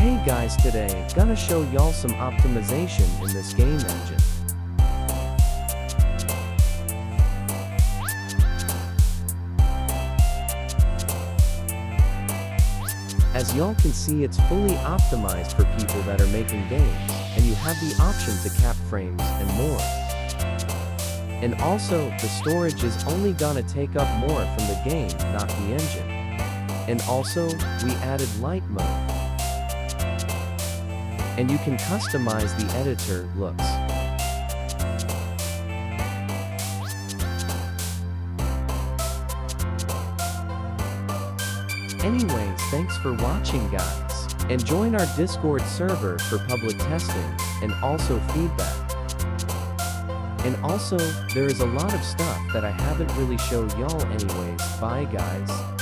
Hey guys, today gonna show y'all some optimization in this game engine. As y'all can see, it's fully optimized for people that are making games, and you have the option to cap frames and more. And also, the storage is only gonna take up more from the game, not the engine. And also, we added light mode. And you can customize the editor looks. Anyways, thanks for watching guys, and join our Discord server for public testing, and also feedback. And also, there is a lot of stuff that I haven't really showed y'all anyways. Bye guys.